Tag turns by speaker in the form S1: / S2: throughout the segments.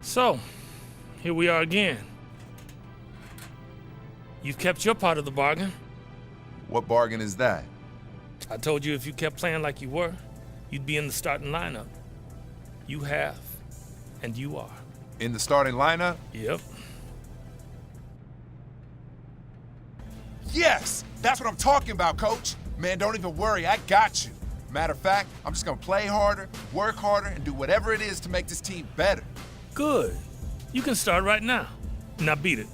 S1: So, here we are again. You've kept your part of the bargain.
S2: What bargain is that?
S1: I told you if you kept playing like you were, you'd be in the starting lineup. You have, and you are.
S2: In the starting lineup?
S1: Yep.
S2: Yes! That's what I'm talking about, Coach. Man, don't even worry, I got you. Matter of fact, I'm just gonna play harder, work harder, and do whatever it is to make this team better.
S1: Good. You can start right now. Now beat it.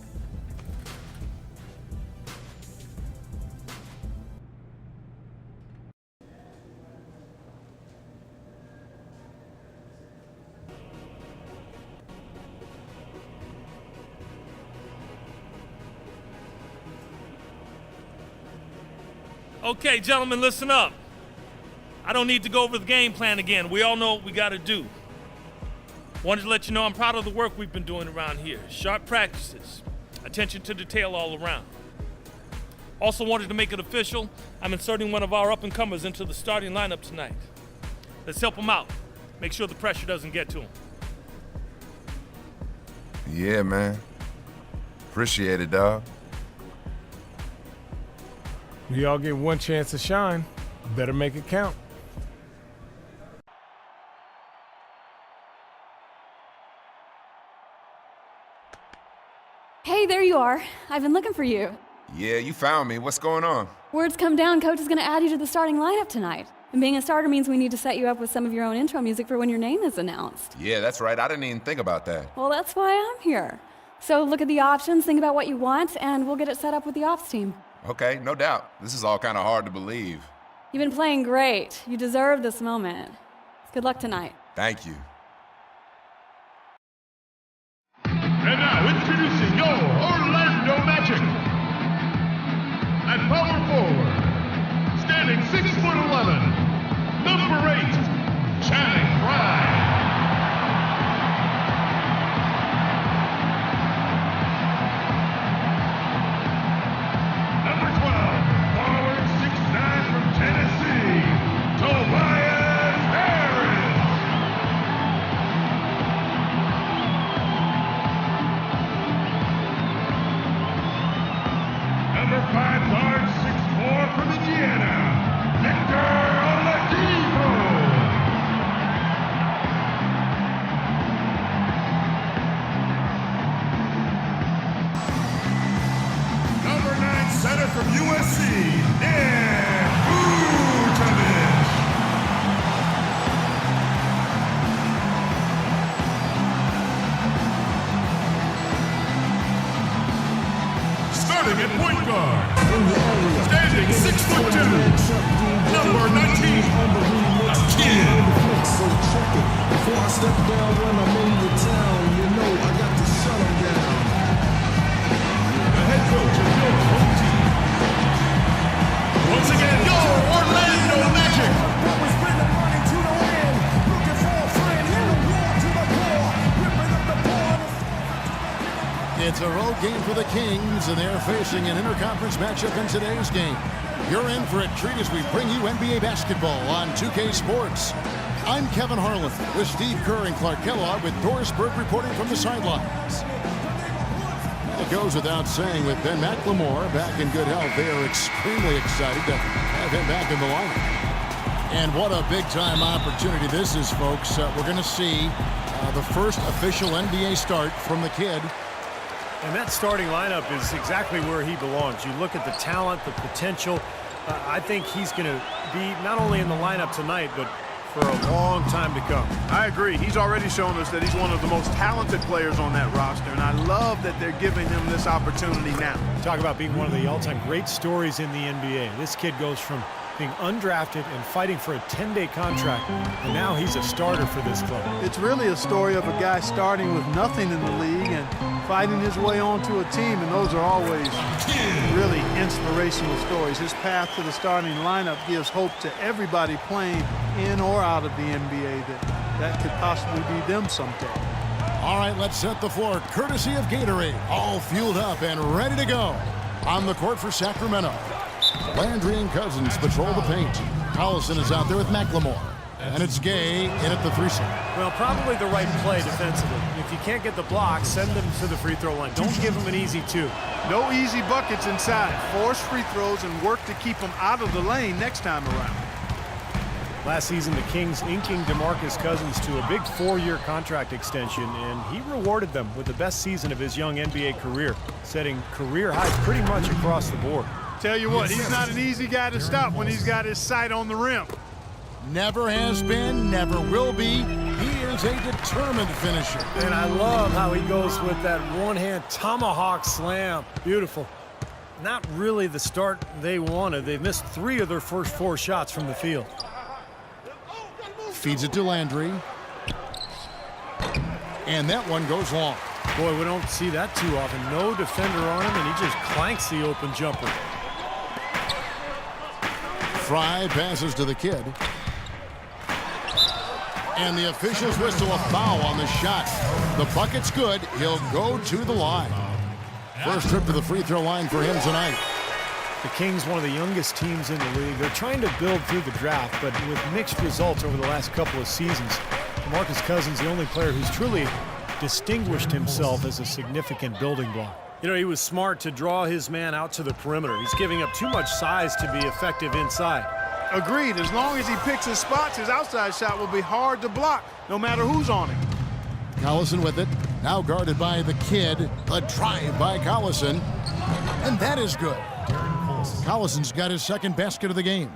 S1: Okay, gentlemen, listen up. I don't need to go over the game plan again. We all know what we got to do. Wanted to let you know I'm proud of the work we've been doing around here. Sharp practices, attention to detail all around. Also wanted to make it official. I'm inserting one of our up-and-comers into the starting lineup tonight. Let's help him out. Make sure the pressure doesn't get to him.
S2: Yeah, man. Appreciate it, dog.
S3: We all get one chance to shine. Better make it count.
S4: Hey, there you are. I've been looking for you.
S2: Yeah, you found me. What's going on?
S4: Word's come down, Coach is going to add you to the starting lineup tonight. And being a starter means we need to set you up with some of your own intro music for when your name is announced.
S2: Yeah, that's right. I didn't even think about that.
S4: Well, that's why I'm here. So look at the options, think about what you want, and we'll get it set up with the ops team.
S2: Okay, no doubt. This is all kind of hard to believe.
S4: You've been playing great. You deserve this moment. Good luck tonight.
S2: Thank you.
S5: And now introducing your Orlando Magic. At power forward, standing 6'11", number 8, Channing Frye. Number 12, forward 6'9" from Tennessee, Tobias Harris. Number 5, guard 6'4" from Indiana, Victor Oladipo. Number 9, center from USC, Nick Vucevic. Starting at point guard, standing 6'2", number 19, a kid.
S6: So check it. Before I step down when I'm in your town, you know I got to shut them down.
S5: The head coach of your home team. Once again, your Orlando Magic.
S7: It's a road game for the Kings, and they're facing an interconference matchup in today's game. You're in for a treat as we bring you NBA basketball on 2K Sports. I'm Kevin Harlan with Steve Kerr and Clark Kellogg with Doris Burke reporting from the sidelines. It goes without saying, with Ben McLemore back in good health, they are extremely excited to have him back in the lineup. And what a big-time opportunity this is, folks. We're going to see the first official NBA start from the kid.
S8: And that starting lineup is exactly where he belongs. You look at the talent, the potential. I think he's going to be not only in the lineup tonight, but for a long time to come.
S9: I agree. He's already shown us that he's one of the most talented players on that roster, and I love that they're giving him this opportunity now.
S8: Talk about being one of the all-time great stories in the NBA. This kid goes from being undrafted and fighting for a 10-day contract, and now he's a starter for this club.
S10: It's really a story of a guy starting with nothing in the league and fighting his way onto a team, and those are always really inspirational stories. His path to the starting lineup gives hope to everybody playing in or out of the NBA that could possibly be them someday.
S7: All right, let's set the floor courtesy of Gatorade, all fueled up and ready to go. On the court for Sacramento, Landry and Cousins patrol the paint. Collison is out there with McLemore. And it's Gay in at the 3-side.
S8: Well, probably the right play defensively. If you can't get the block, send them to the free throw line. Don't give them an easy 2.
S10: No easy buckets inside. Force free throws and work to keep them out of the lane next time around.
S8: Last season, the Kings inking DeMarcus Cousins to a big 4-year contract extension, and he rewarded them with the best season of his young NBA career, setting career highs pretty much across the board.
S10: Tell you what, he's not an easy guy to stop when he's got his sight on the rim.
S7: Never has been, never will be. He is a determined finisher.
S8: And I love how he goes with that one-hand tomahawk slam. Beautiful. Not really the start they wanted. They've missed 3 of their first 4 shots from the field.
S7: Feeds it to Landry. And that one goes long.
S8: Boy, we don't see that too often. No defender on him, and he just clanks the open jumper.
S7: Fry passes to the kid. And the officials whistle a foul on the shot. The bucket's good. He'll go to the line. First trip to the free throw line for him tonight.
S8: The Kings, one of the youngest teams in the league. They're trying to build through the draft, but with mixed results over the last couple of seasons. DeMarcus Cousins, the only player who's truly distinguished himself as a significant building block. You know, he was smart to draw his man out to the perimeter. He's giving up too much size to be effective inside.
S10: Agreed. As long as he picks his spots, his outside shot will be hard to block, no matter who's on him.
S7: Collison with it. Now guarded by the kid. A drive by Collison. And that is good. Collison's got his second basket of the game.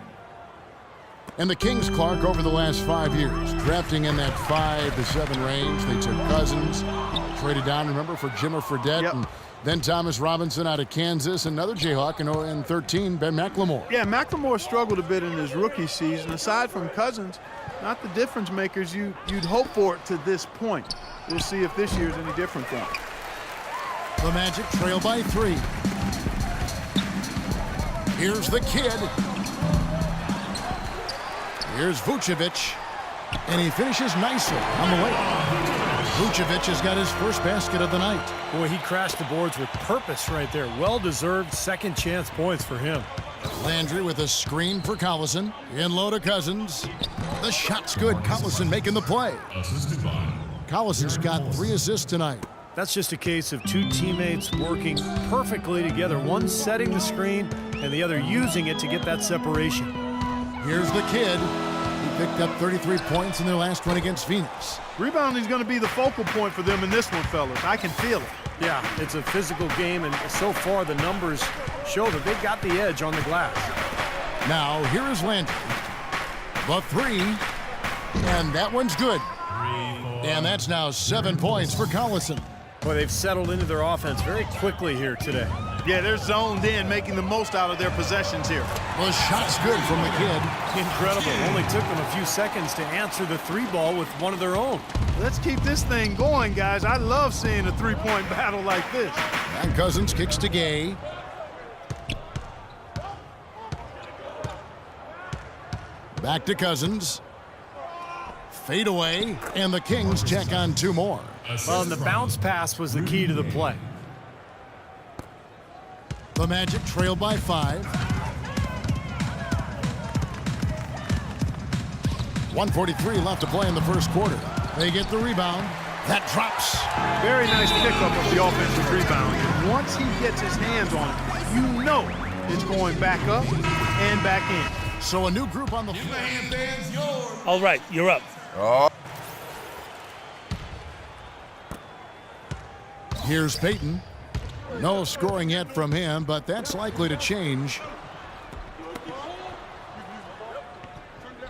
S7: And the Kings, Clark, over the last 5 years, drafting in that 5 to 7 range. They took Cousins, traded down, remember, for Jimmer Fredette.
S10: Yep.
S7: And then Thomas Robinson out of Kansas, another Jayhawk, in 13, Ben McLemore.
S10: Yeah, McLemore struggled a bit in his rookie season. Aside from Cousins, not the difference makers you'd hope for it to this point. We'll see if this year's any different for him.
S7: The Magic trail by 3. Here's the kid. Here's Vucevic. And he finishes nicely on the way. Vucevic has got his first basket of the night.
S8: Boy, he crashed the boards with purpose right there. Well-deserved second chance points for him.
S7: Landry with a screen for Collison. In low to Cousins. The shot's good. Collison making the play. Collison's got 3 assists tonight.
S8: That's just a case of 2 teammates working perfectly together. One setting the screen and the other using it to get that separation.
S7: Here's the kid. He picked up 33 points in their last one against Phoenix.
S10: Rebounding is going to be the focal point for them in this one, fellas. I can feel it.
S8: Yeah, it's a physical game, and so far the numbers show that they've got the edge on the glass.
S7: Now, here is Landry. The 3, and that one's good. And that's now 7 points for Collison.
S8: Boy, they've settled into their offense very quickly here today.
S10: Yeah, they're zoned in, making the most out of their possessions here.
S7: The shot's good from the kid.
S8: Incredible. Only took them a few seconds to answer the 3-ball with one of their own.
S10: Let's keep this thing going, guys. I love seeing a 3-point battle like this.
S7: And Cousins kicks to Gay. Back to Cousins. Fade away, and the Kings check on 2 more.
S8: Well, and the bounce pass was the key to the play.
S7: The Magic trail by 5. 1:43 left to play in the first quarter. They get the rebound. That drops.
S10: Very nice pickup of the offensive rebound. And once he gets his hands on it, you know it's going back up and back in.
S7: So a new group on the floor.
S1: All right, you're up.
S2: Oh.
S7: Here's Payton. No scoring yet from him, but that's likely to change.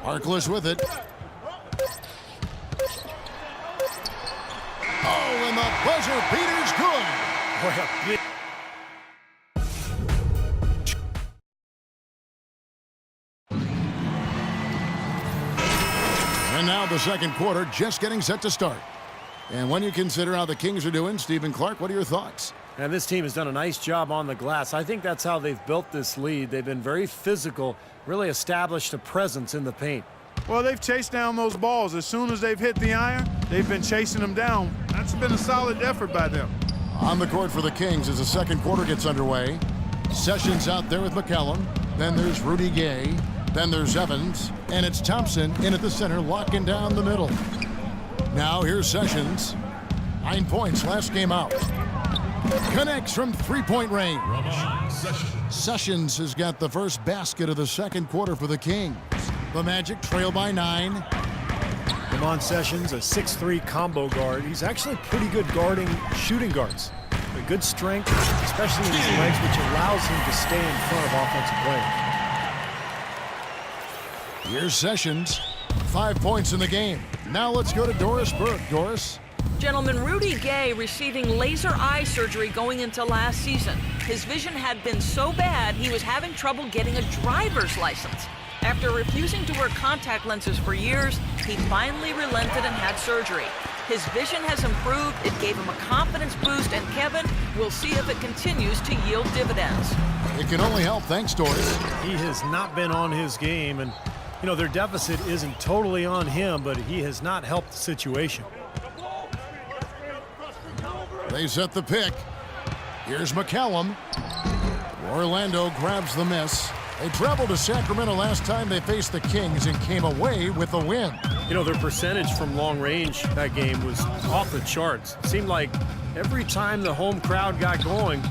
S7: Harkless with it. Oh, and the buzzer beater's good. And now the second quarter just getting set to start. And when you consider how the Kings are doing, Stephen Clark, what are your thoughts?
S8: And this team has done a nice job on the glass. I think that's how they've built this lead. They've been very physical, really established a presence in the paint.
S10: Well, they've chased down those balls. As soon as they've hit the iron, they've been chasing them down. That's been a solid effort by them.
S7: On the court for the Kings as the second quarter gets underway. Sessions out there with McCallum. Then there's Rudy Gay. Then there's Evans, and it's Thompson in at the center, locking down the middle. Now here's Sessions. 9 points last game out. Connects from three-point range. Sessions has got the first basket of the second quarter for the Kings. The Magic trail by 9.
S8: Ramon Sessions, a 6'3" combo guard. He's actually pretty good guarding shooting guards. A good strength, especially in his legs, which allows him to stay in front of offensive players.
S7: Here's Sessions. 5 points in the game. Now let's go to Doris Burke. Doris.
S11: Gentlemen, Rudy Gay receiving laser eye surgery going into last season. His vision had been so bad he was having trouble getting a driver's license. After refusing to wear contact lenses for years, he finally relented and had surgery. His vision has improved, it gave him a confidence boost, and Kevin, we'll see if it continues to yield dividends.
S7: It can only help, thanks, Doris.
S8: He has not been on his game, and you know, their deficit isn't totally on him, but he has not helped the situation.
S7: They set the pick. Here's McCallum. Orlando grabs the miss. They traveled to Sacramento last time they faced the Kings and came away with the win.
S8: You know, their percentage from long range that game was off the charts. It seemed like every time the home crowd got going,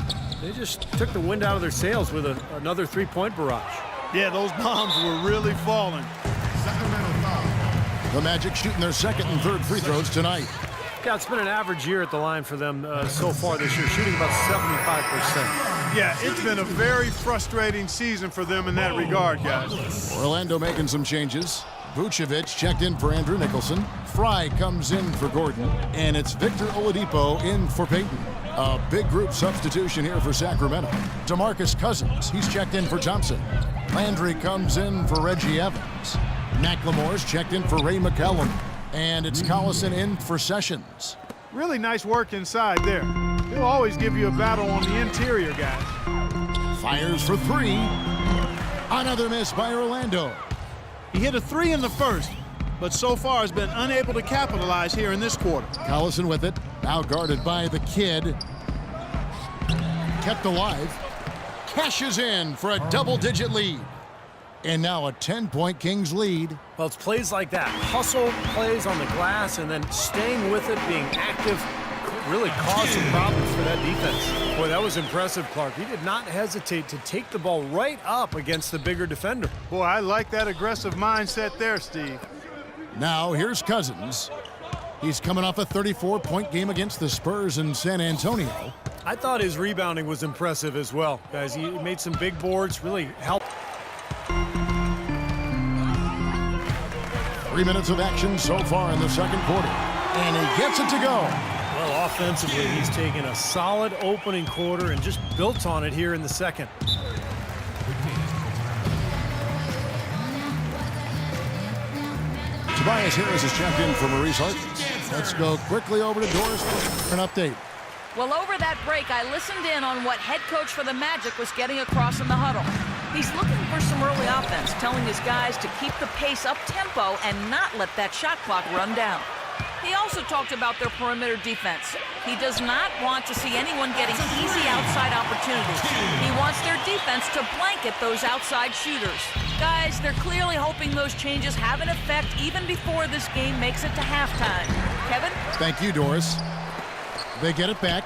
S8: they just took the wind out of their sails with another three-point barrage.
S10: Yeah, those bombs were really falling.
S7: The Magic shooting their second and third free throws tonight.
S8: Yeah, it's been an average year at the line for them so far this year, shooting about 75%.
S10: Yeah, it's been a very frustrating season for them in that regard, guys.
S7: Orlando making some changes. Vucevic checked in for Andrew Nicholson. Fry comes in for Gordon. And it's Victor Oladipo in for Payton. A big group substitution here for Sacramento. DeMarcus Cousins, he's checked in for Thompson. Landry comes in for Reggie Evans. McLemore's checked in for Ray McCallum. And it's Collison in for Sessions.
S10: Really nice work inside there. He'll always give you a battle on the interior, guys.
S7: Fires for three. Another miss by Orlando.
S10: He hit a three in the first, but so far has been unable to capitalize here in this quarter.
S7: Collison with it. Now guarded by the kid. Kept alive. Cashes in for a double-digit lead. And now a 10-point Kings lead.
S8: Well, it's plays like that. Hustle plays on the glass and then staying with it, being active, really caused some problems for that defense. Boy, that was impressive, Clark. He did not hesitate to take the ball right up against the bigger defender.
S10: Boy, I like that aggressive mindset there, Steve.
S7: Now here's Cousins. He's coming off a 34-point game against the Spurs in San Antonio.
S8: I thought his rebounding was impressive as well, guys. He made some big boards, really helped.
S7: 3 minutes of action so far in the second quarter. And he gets it to go.
S8: Well, offensively, he's taken a solid opening quarter and just built on it here in the second.
S7: Tobias Harris is checked in for Maurice Harkins. Let's go quickly over to Doris for an update.
S11: Well, over that break, I listened in on what head coach for the Magic was getting across in the huddle. He's looking for some early offense, telling his guys to keep the pace up-tempo and not let that shot clock run down. He also talked about their perimeter defense. He does not want to see anyone getting easy outside opportunities. He wants their defense to blanket those outside shooters. Guys, they're clearly hoping those changes have an effect even before this game makes it to halftime. Kevin?
S7: Thank you, Doris. They get it back.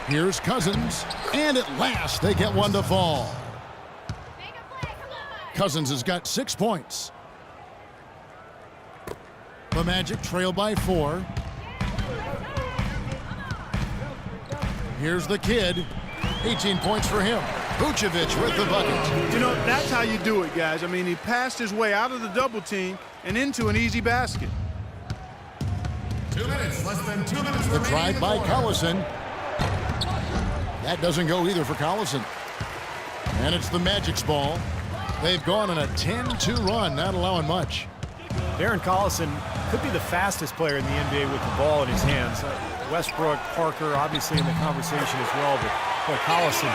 S7: Here's Cousins. And at last, they get one to fall. Cousins has got 6 points. The Magic trail by 4. Here's the kid. 18 points for him. Vucevic with the bucket.
S10: You know, that's how you do it, guys. I mean, he passed his way out of the double team and into an easy basket.
S5: 2 minutes, less than 2 minutes.
S7: The drive by Collison. That doesn't go either for Collison. And it's the Magic's ball. They've gone on a 10-2 run, not allowing much.
S8: Darren Collison could be the fastest player in the NBA with the ball in his hands. Westbrook, Parker, obviously in the conversation as well, but boy, Collison,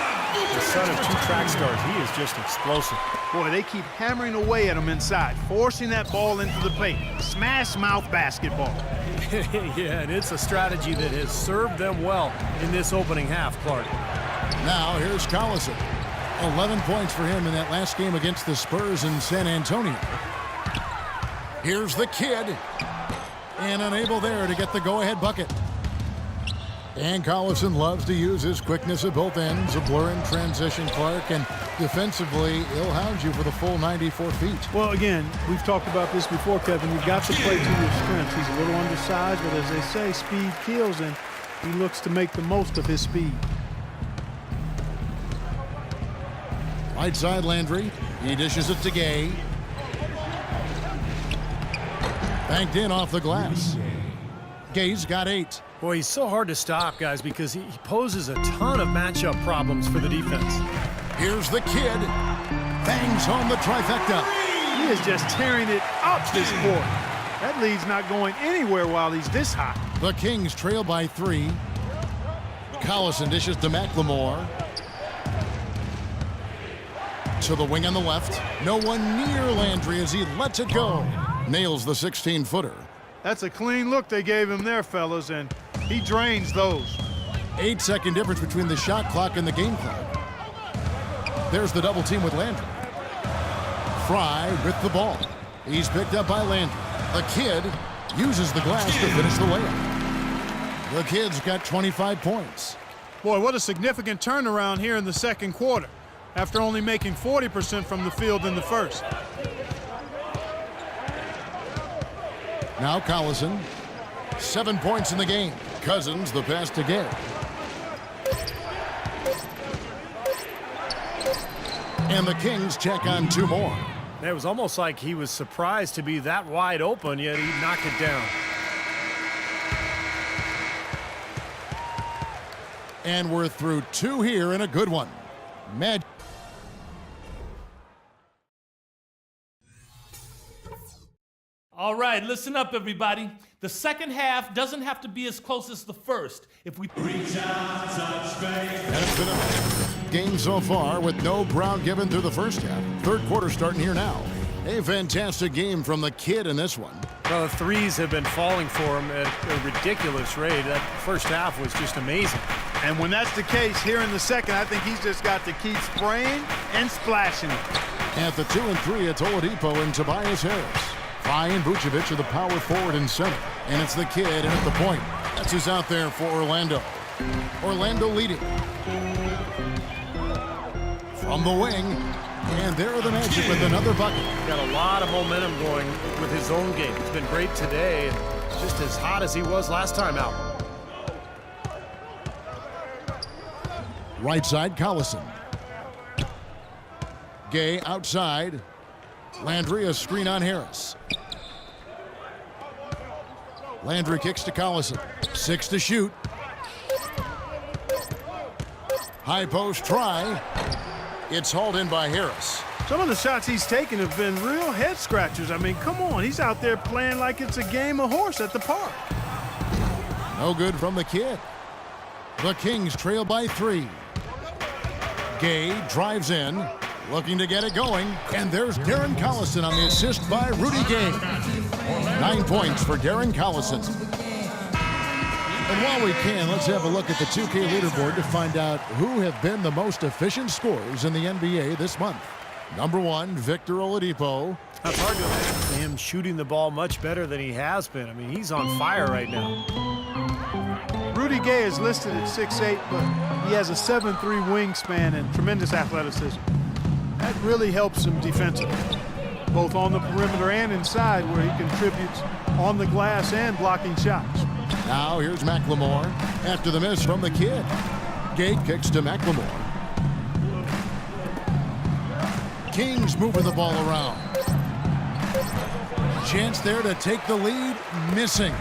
S8: the son of 2 track stars, he is just explosive.
S10: Boy, they keep hammering away at him inside, forcing that ball into the paint. Smash mouth basketball.
S8: Yeah, and it's a strategy that has served them well in this opening half, Clark.
S7: Now here's Collison. 11 points for him in that last game against the Spurs in San Antonio. Here's the kid. And unable there to get the go-ahead bucket. And Collison loves to use his quickness at both ends, a blur in transition, Clark, and defensively, he'll hound you for the full 94 feet.
S10: Well, again, we've talked about this before, Kevin. You've got to play to your strengths. He's a little undersized, but as they say, speed kills, and he looks to make the most of his speed.
S7: Right side, Landry. He dishes it to Gay. Banked in off the glass. Gay's got 8.
S8: Boy, he's so hard to stop, guys, because he poses a ton of matchup problems for the defense.
S7: Here's the kid. Bangs home the trifecta.
S10: He is just tearing it up this court. That lead's not going anywhere while he's this hot.
S7: The Kings trail by 3. Collison dishes to McLemore. To the wing on the left. No one near Landry as he lets it go. Nails the 16-footer.
S10: That's a clean look they gave him there, fellas, and he drains those.
S7: 8-second difference between the shot clock and the game clock. There's the double team with Landry. Fry with the ball. He's picked up by Landry. The kid uses the glass to finish the layup. The kid's got 25 points.
S10: Boy, what a significant turnaround here in the second quarter after only making 40% from the field in the first.
S7: Now Collison, 7 points in the game. Cousins, the pass to Gay. And the Kings check on 2 more.
S8: It was almost like he was surprised to be that wide open, yet he knocked it down.
S7: And we're through 2 here in a good one.
S1: All right, listen up, everybody. The second half doesn't have to be as close as the first. If we reach out, touch base.
S7: And it's been a game so far with no ground given through the first half. Third quarter starting here now. A fantastic game from the kid in this one.
S8: Well, the threes have been falling for him at a ridiculous rate. That first half was just amazing.
S10: And when that's the case here in the second, I think he's just got to keep spraying and splashing it.
S7: At the 2 and 3, it's Oladipo and Tobias Harris. Ryan Vucevic are the power forward and center. And it's the kid in at the point. That's who's out there for Orlando. Orlando leading. From the wing. And there are the Magic with another bucket.
S8: Got a lot of momentum going with his own game. He's been great today and just as hot as he was last time out.
S7: Right side, Collison. Gay outside. Landry, a screen on Harris. Landry kicks to Collison. 6 to shoot. High post try. It's hauled in by Harris.
S10: Some of the shots he's taken have been real head scratchers. I mean, come on, he's out there playing like it's a game of horse at the park.
S7: No good from the kid. The Kings trail by 3. Gay drives in, looking to get it going, and there's Darren Collison on the assist by Rudy Gay. 9 points for Darren Collison. And while we can, let's have a look at the 2K leaderboard to find out who have been the most efficient scorers in the NBA this month. Number 1, Victor Oladipo.
S8: It's hard to imagine him shooting the ball much better than he has been. I mean, he's on fire right now.
S10: Rudy Gay is listed at 6'8", but he has a 7'3" wingspan and tremendous athleticism. That really helps him defensively, both on the perimeter and inside, where he contributes on the glass and blocking shots.
S7: Now here's McLemore after the miss from the kid. Gay kicks to McLemore. Kings moving the ball around. Chance there to take the lead, missing.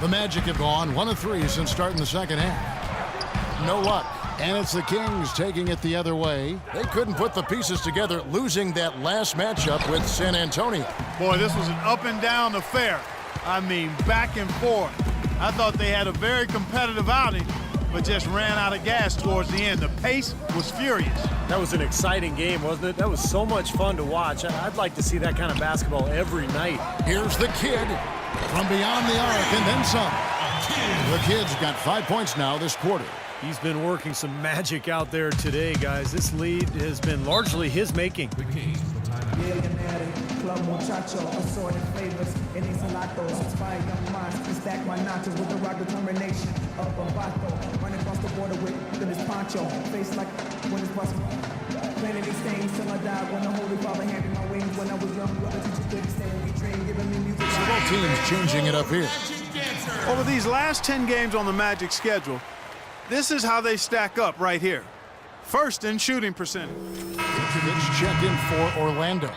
S7: The Magic have gone 1 of 3 since starting the second half. No luck. And it's the Kings taking it the other way. They couldn't put the pieces together, losing that last matchup with San Antonio.
S10: Boy, this was an up and down affair. I mean, back and forth. I thought they had a very competitive outing, but just ran out of gas towards the end. The pace was furious.
S8: That was an exciting game, wasn't it? That was so much fun to watch. I'd like to see that kind of basketball every night.
S7: Here's the kid from beyond the arc and then some. The kid's got 5 points now this quarter.
S8: He's been working some magic out there today, guys. This lead has been largely his making.
S12: Club muchacho, assorted flavors, and ensalados, inspire young minds, stack my nachos with the rock determination of a vato, running across the border with this poncho, face like when it's possible. Planning these things till I die, when the Holy Father handed my wings, when I was young, brother teachers couldn't stand when we dream, giving me music.
S7: Several teams changing it up here.
S10: Over these last 10 games on the Magic schedule, this is how they stack up right here. First in shooting percentage.
S7: Vucevic check in for Orlando.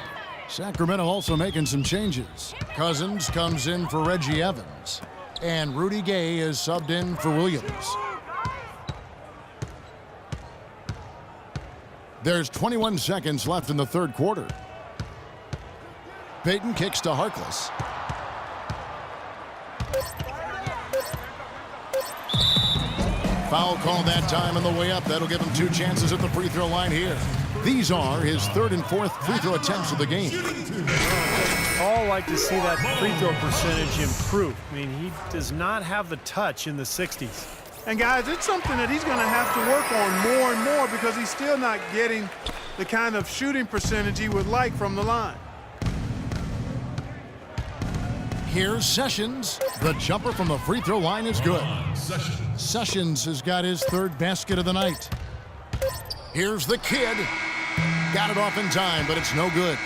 S7: Sacramento also making some changes. Cousins comes in for Reggie Evans. And Rudy Gay is subbed in for Williams. There's 21 seconds left in the third quarter. Payton kicks to Harkless. Foul call that time on the way up. That'll give him 2 chances at the free throw line here. These are his third and fourth free throw attempts of the game.
S8: All like to see that free throw percentage improve. I mean, he does not have the touch in the 60s.
S10: And guys, it's something that he's going to have to work on more and more because he's still not getting the kind of shooting percentage he would like from the line.
S7: Here's Sessions. The jumper from the free throw line is good. Sessions has got his third basket of the night. Here's the kid. Got it off in time, but it's no good.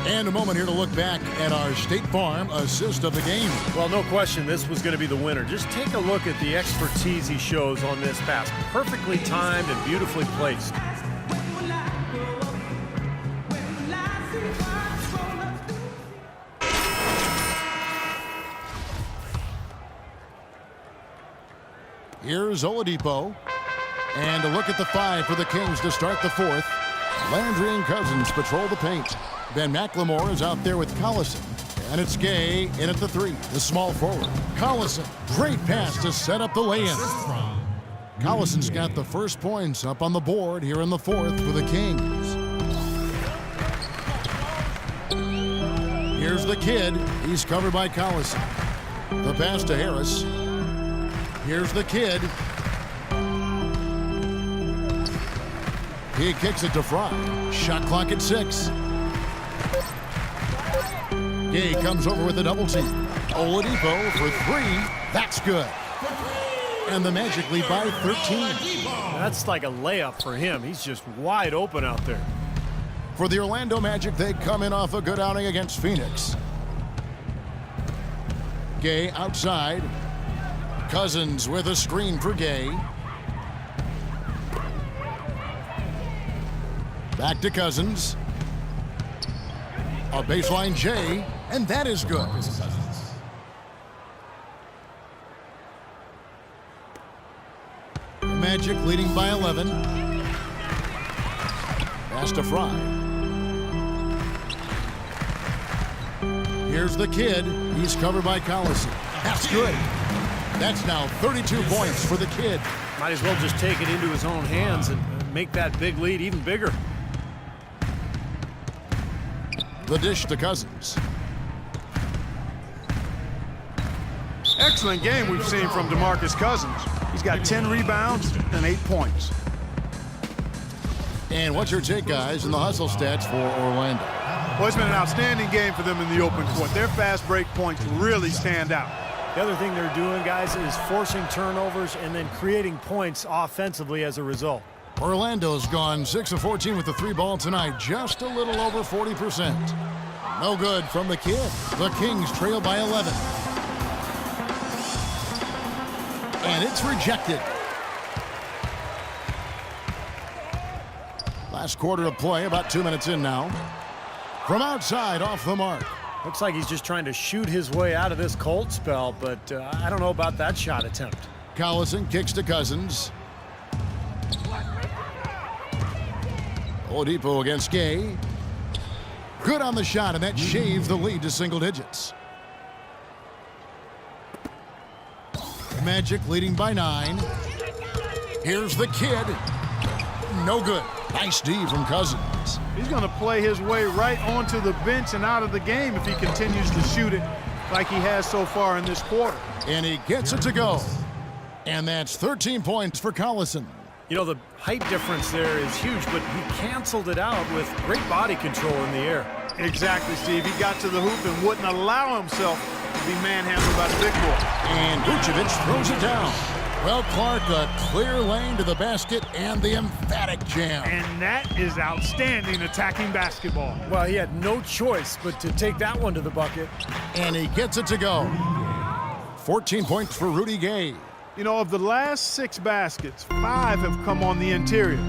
S7: And a moment here to look back at our State Farm assist of the game.
S8: Well, no question this was going to be the winner. Just take a look at the expertise he shows on this pass. Perfectly timed and beautifully placed.
S7: Here's Oladipo. And a look at the 5 for the Kings to start the fourth. Landry and Cousins patrol the paint. Ben McLemore is out there with Collison. And it's Gay in at the 3, the small forward. Collison, great pass to set up the lay-in. Collison's got the first points up on the board here in the fourth for the Kings. Here's the kid. He's covered by Collison. The pass to Harris. Here's the kid. He kicks it to Fry. Shot clock at 6. Gay comes over with a double team. Oladipo for 3. That's good. And the Magic lead by 13.
S8: That's like a layup for him. He's just wide open out there.
S7: For the Orlando Magic, they come in off a good outing against Phoenix. Gay outside. Cousins with a screen for Gay. Back to Cousins. A baseline J, and that is good. Magic leading by 11. Pass to Fry. Here's the kid. He's covered by Collison. That's good. That's now 32 points for the kid.
S8: Might as well just take it into his own hands and make that big lead even bigger.
S7: The dish to Cousins.
S10: Excellent game we've seen from DeMarcus Cousins. He's got 10 rebounds and 8 points.
S7: And what's your take, guys, in the hustle stats for Orlando?
S10: Well, it's been an outstanding game for them in the open court. Their fast break points really stand out.
S8: The other thing they're doing, guys, is forcing turnovers and then creating points offensively as a result.
S7: Orlando's gone 6 of 14 with the 3-ball tonight, just a little over 40%. No good from the kid. The Kings trail by 11. And it's rejected. Last quarter of play, about 2 minutes in now. From outside, off the mark.
S8: Looks like he's just trying to shoot his way out of this cold spell, but I don't know about that shot attempt.
S7: Collison kicks to Cousins. Oladipo against Gay. Good on the shot, and that shaves the lead to single digits. Magic leading by 9. Here's the kid. No good. Nice D from Cousins. seconds.
S10: He's going to play his way right onto the bench and out of the game if he continues to shoot it like he has so far in this quarter.
S7: And he gets it to go. And that's 13 points for Collison.
S8: You know, the height difference there is huge, but he canceled it out with great body control in the air.
S10: Exactly, Steve. He got to the hoop and wouldn't allow himself to be manhandled by the big boy.
S7: And Vucevic throws it down. Well, Clark, a clear lane to the basket and the emphatic jam.
S10: And that is outstanding attacking basketball.
S8: Well, he had no choice but to take that one to the bucket.
S7: And he gets it to go. 14 points for Rudy Gay.
S10: You know, of the last 6 baskets, 5 have come on the interior.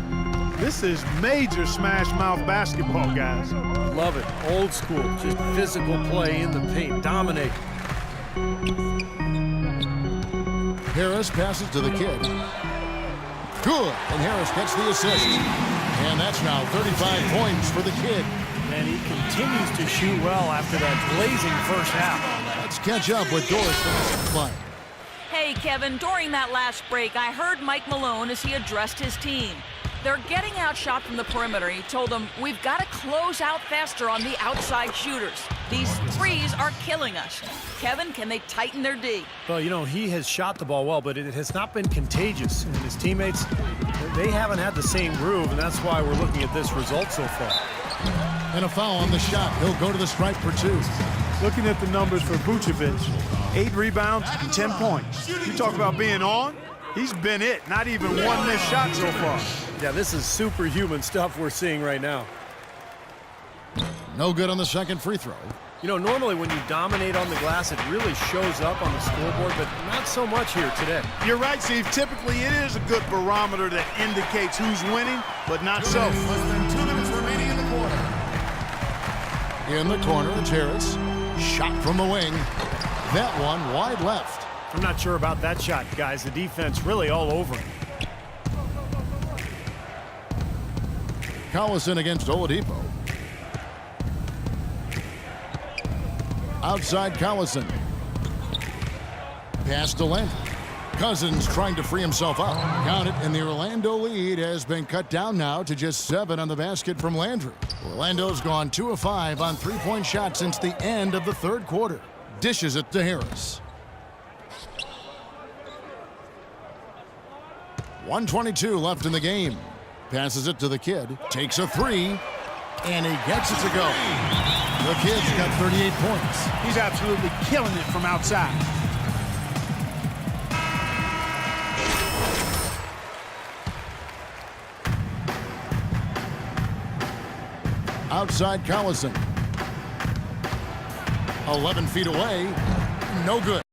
S10: This is major smash mouth basketball, guys.
S8: Love it. Old school, just physical play in the paint, dominate.
S7: Harris passes to the kid. Good, and Harris gets the assist. And that's now 35 points for the kid.
S8: And he continues to shoot well after that blazing first half.
S7: Let's catch up with Doris from the supply.
S11: Hey, Kevin, during that last break, I heard Mike Malone as he addressed his team. They're getting outshot from the perimeter. He told them, we've got to close out faster on the outside shooters. These threes are killing us. Kevin, can they tighten their D?
S8: Well, you know, he has shot the ball well, but it has not been contagious. And his teammates, they haven't had the same groove, and that's why we're looking at this result so far.
S7: And a foul on the shot. He'll go to the stripe for 2.
S10: Looking at the numbers for Vucevic, 8 rebounds and 10 points. You talk about being on, he's been it. Not even one missed shot so far.
S8: Yeah, this is superhuman stuff we're seeing right now.
S7: No good on the second free throw.
S8: You know, normally when you dominate on the glass, it really shows up on the scoreboard, but not so much here today.
S10: You're right, Steve. Typically, it is a good barometer that indicates who's winning, but not so.
S6: Less than 2 minutes remaining in the quarter.
S7: In the corner, it's Harris. Shot from the wing. That one wide left.
S8: I'm not sure about that shot, guys. The defense really all over him.
S7: Collison against Oladipo. Outside Collison. Pass to Landry. Cousins trying to free himself up. Count it, and the Orlando lead has been cut down now to just 7 on the basket from Landry. Orlando's gone 2 of 5 on 3-point shots since the end of the third quarter. Dishes it to Harris. 1:22 left in the game. Passes it to the kid. Takes a 3, and he gets it to go. The kid's got 38 points.
S10: He's absolutely killing it from outside.
S7: Outside Collison. 11 feet away. No good.